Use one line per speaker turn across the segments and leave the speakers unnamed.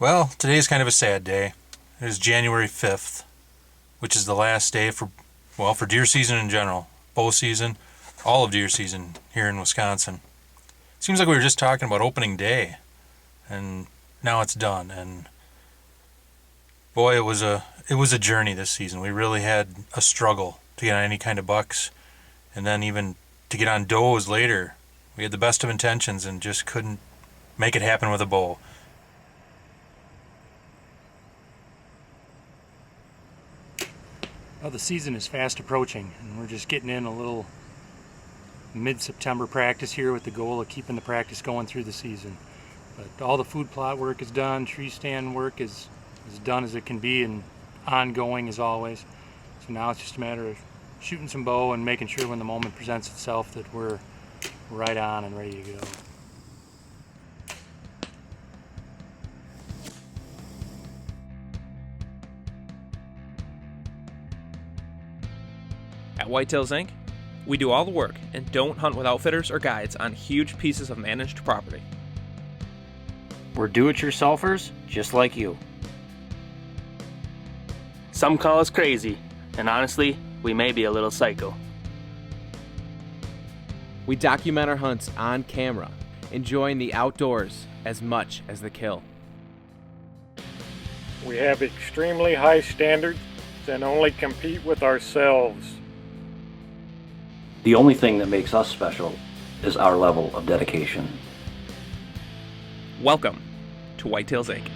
Well, today's kind of a sad day. It is January 5th, which is the last day for deer season in general, bow season, all of deer season here in Wisconsin. Seems like we were just talking about opening day, and now it's done. And boy, it was a journey this season. We really had a struggle to get on any kind of bucks, and then even to get on does later. We had the best of intentions and just couldn't make it happen with a bow.
Well, the season is fast approaching, and we're just getting in a little mid-September practice here with the goal of keeping the practice going through the season. But all the food plot work is done, tree stand work is as done as it can be, and ongoing as always. So now it's just a matter of shooting some bow and making sure when the moment presents itself that we're right on and ready to go.
At Whitetails Inc., we do all the work and don't hunt with outfitters or guides on huge pieces of managed property.
We're do-it-yourselfers just like you.
Some call us crazy, and honestly, we may be a little psycho.
We document our hunts on camera, enjoying the outdoors as much as the kill.
We have extremely high standards and only compete with ourselves.
The only thing that makes us special is our level of dedication.
Welcome to Whitetails Inc.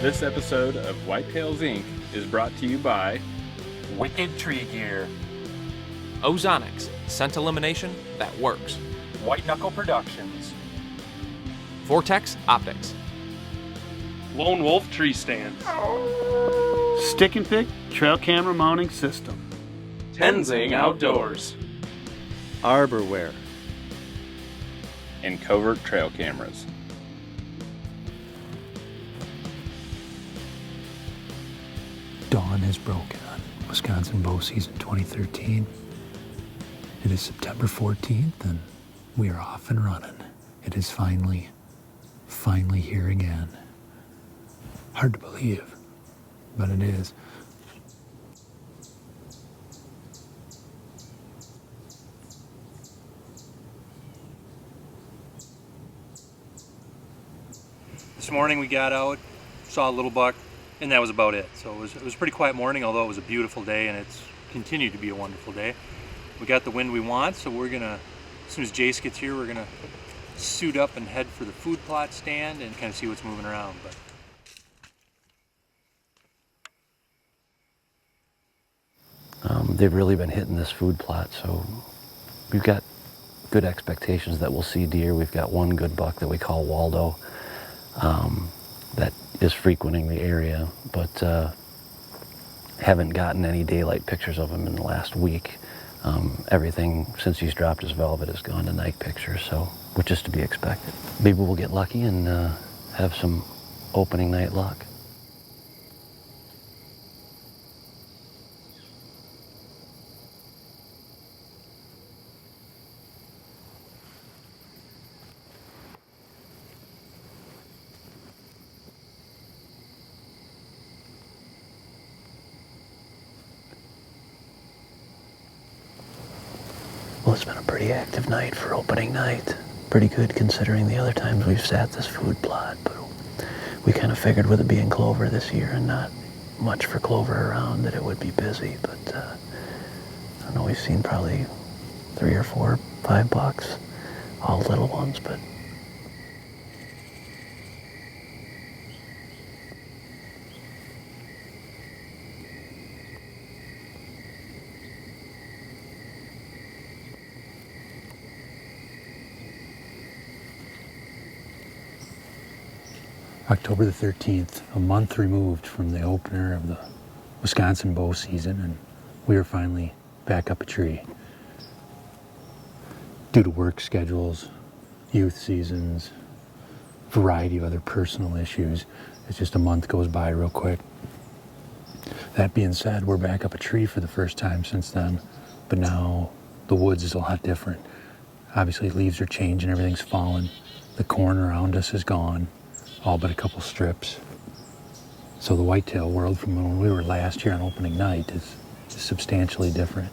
This episode of Whitetails Inc. is brought to you by
Wicked Tree Gear,
Ozonics, scent elimination that works.
White Knuckle Productions,
Vortex Optics,
Lone Wolf Tree Stands,
Stick and Pick Trail Camera Mounting System,
Tenzing Outdoors,
Arborwear,
and Covert Trail Cameras.
Dawn has broken on Wisconsin bow season 2013. It is September 14th and we are off and running. It is finally here again. Hard to believe, but it is.
This morning we got out, saw a little buck, and that was about it. So it was a pretty quiet morning, although it was a beautiful day, and it's continued to be a wonderful day. We got the wind we want, so we're gonna, as soon as Jace gets here, we're gonna suit up and head for the food plot stand and kind of see what's moving around. But
They've really been hitting this food plot, so we've got good expectations that we'll see deer. We've got one good buck that we call Waldo that is frequenting the area, but haven't gotten any daylight pictures of him in the last week. Everything since he's dropped his velvet has gone to night pictures, so which is to be expected. Maybe we'll get lucky and have some opening night luck. Well, it's been a pretty active night for opening night. Pretty good considering the other times we've sat this food plot, but we kind of figured with it being clover this year and not much for clover around that it would be busy, but I don't know, we've seen probably 3 or 4, 5 bucks, all little ones, but
October the 13th, a month removed from the opener of the Wisconsin bow season, and we are finally back up a tree. Due to work schedules, youth seasons, variety of other personal issues. It's just a month goes by real quick. That being said, we're back up a tree for the first time since then, but now the woods is a lot different. Obviously leaves are changing, everything's fallen. The corn around us is gone, all but a couple strips. So the whitetail world from when we were last year on opening night is substantially different.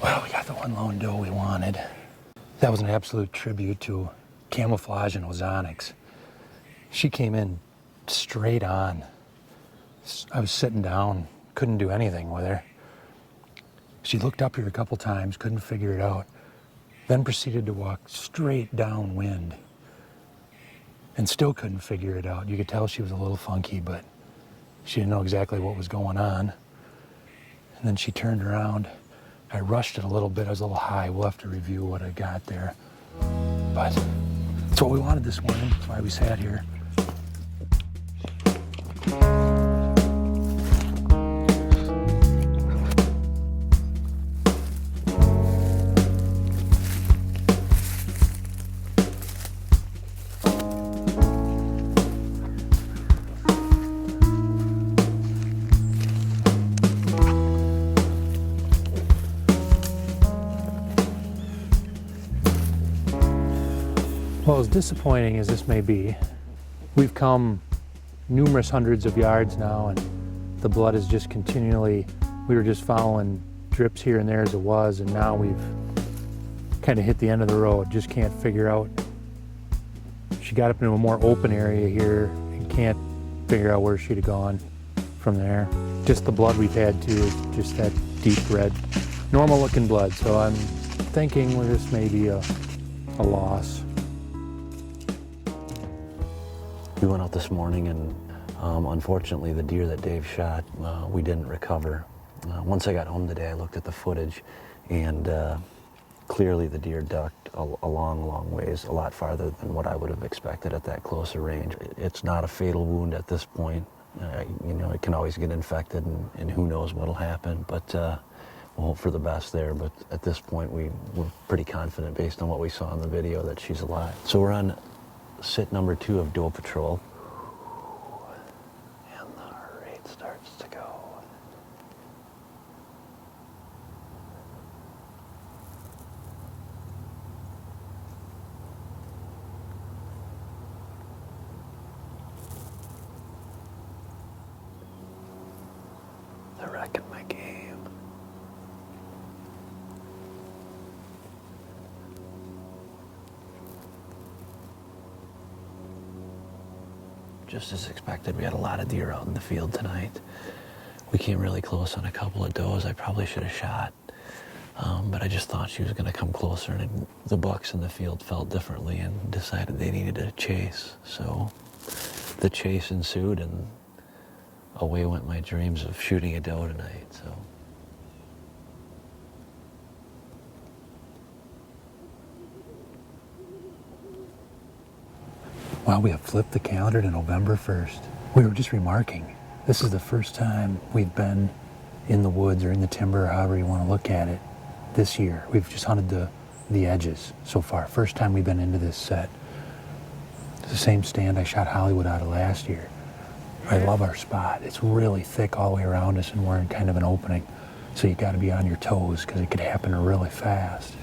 Well, we got the one lone doe we wanted. That was an absolute tribute to camouflage and ozonics. She came in straight on. I was sitting down, couldn't do anything with her. She looked up here a couple times, couldn't figure it out, then proceeded to walk straight downwind and still couldn't figure it out. You could tell she was a little funky, but she didn't know exactly what was going on. And then she turned around. I rushed it a little bit. I was a little high. We'll have to review what I got there. But it's what we wanted this morning. That's why we sat here. Well, as disappointing as this may be, we've come numerous hundreds of yards now, and the blood is just continually, we were just following drips here and there as it was, and now we've kind of hit the end of the road, just can't figure out. She got up into a more open area here and can't figure out where she'd have gone from there. Just the blood we've had too is just that deep red, normal looking blood, so I'm thinking this may be a loss.
We went out this morning and unfortunately the deer that Dave shot, we didn't recover. Once I got home today, I looked at the footage and clearly the deer ducked a long ways, a lot farther than what I would have expected at that closer range. It's not a fatal wound at this point. You know, it can always get infected and who knows what'll happen, but we'll hope for the best there. But at this point, we're pretty confident based on what we saw in the video that she's alive. So we're on sit number 2 of Doe Patrol. And the heart rate starts to go. They're wrecking my game. Just as expected, we had a lot of deer out in the field tonight. We came really close on a couple of does I probably should have shot, but I just thought she was going to come closer, and the bucks in the field felt differently and decided they needed to chase. So the chase ensued, and away went my dreams of shooting a doe tonight. So.
Wow, we have flipped the calendar to November 1st. We were just remarking, this is the first time we've been in the woods or in the timber, or however you want to look at it, this year. We've just hunted the edges so far. First time we've been into this set. It's the same stand I shot Hollywood out of last year. I love our spot. It's really thick all the way around us, and we're in kind of an opening. So you got to be on your toes because it could happen really fast.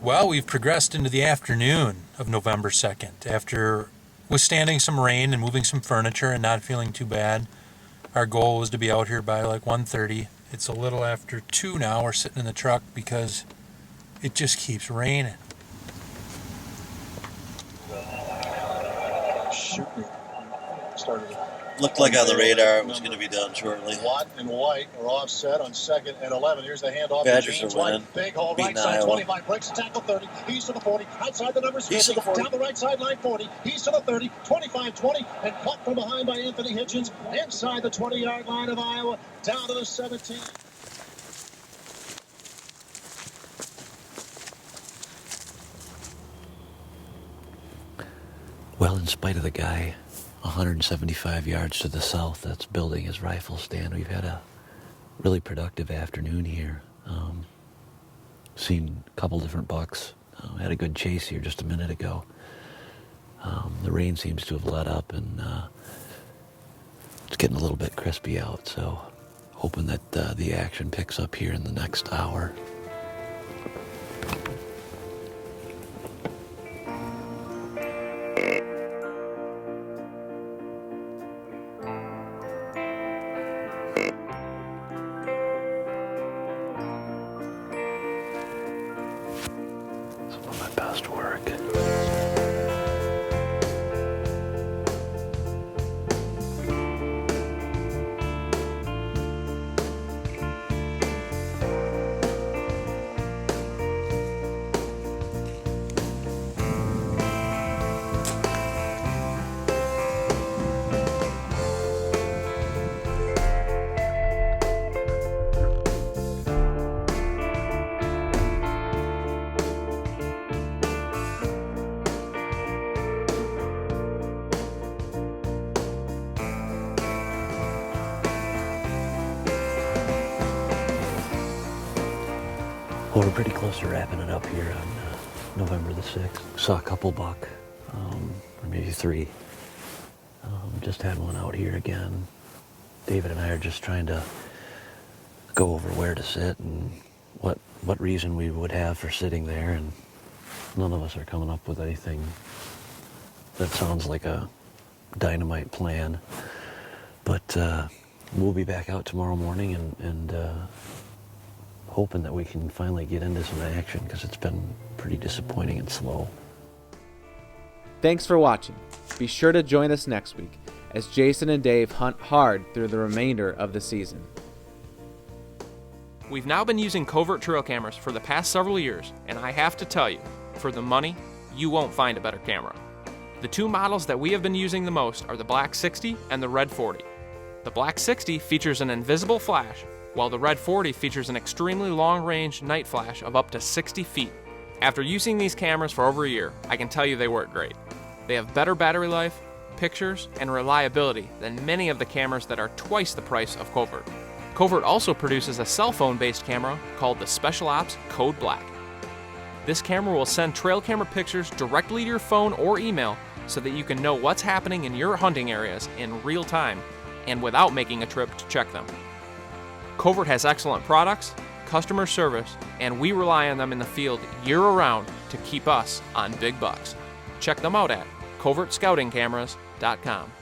Well, we've progressed into the afternoon of November 2nd after withstanding some rain and moving some furniture and not feeling too bad. Our goal was to be out here by like 1:30. It's a little after 2 now. We're sitting in the truck because it just keeps raining.
Shooting. Started.
Looked like on the radar it was going to be done shortly.
Watt and White are offset on 2nd and 11. Here's the handoff.
Badgers
to James
are winning.
White. Big hole,
Beating
right side,
Iowa.
25, breaks the tackle 30. He's to the 40, outside the numbers 50.
He's to the 40.
Down the right side line 40. He's to the 30, 25, 20, and caught from behind by Anthony Hitchens. Inside the 20-yard line of Iowa, down to the 17.
Well, in spite of the guy 175 yards to the south that's building his rifle stand, we've had a really productive afternoon here. Seen a couple different bucks. Had a good chase here just a minute ago. The rain seems to have let up, and it's getting a little bit crispy out, so hoping that the action picks up here in the next hour. Some of my best work. Well, we're pretty close to wrapping it up here on November the 6th. Saw a couple buck, or maybe 3. Just had one out here again. David and I are just trying to go over where to sit and what reason we would have for sitting there, and none of us are coming up with anything that sounds like a dynamite plan. But we'll be back out tomorrow morning and hoping that we can finally get into some action, because it's been pretty disappointing and slow.
Thanks for watching. Be sure to join us next week as Jason and Dave hunt hard through the remainder of the season.
We've now been using covert trail cameras for the past several years, and I have to tell you, for the money, you won't find a better camera. The two models that we have been using the most are the Black 60 and the Red 40. The Black 60 features an invisible flash, while the Red 40 features an extremely long-range night flash of up to 60 feet. After using these cameras for over a year, I can tell you they work great. They have better battery life, pictures, and reliability than many of the cameras that are twice the price of Covert. Covert also produces a cell phone-based camera called the Special Ops Code Black. This camera will send trail camera pictures directly to your phone or email so that you can know what's happening in your hunting areas in real time and without making a trip to check them. Covert has excellent products, customer service, and we rely on them in the field year-round to keep us on big bucks. Check them out at covertscoutingcameras.com.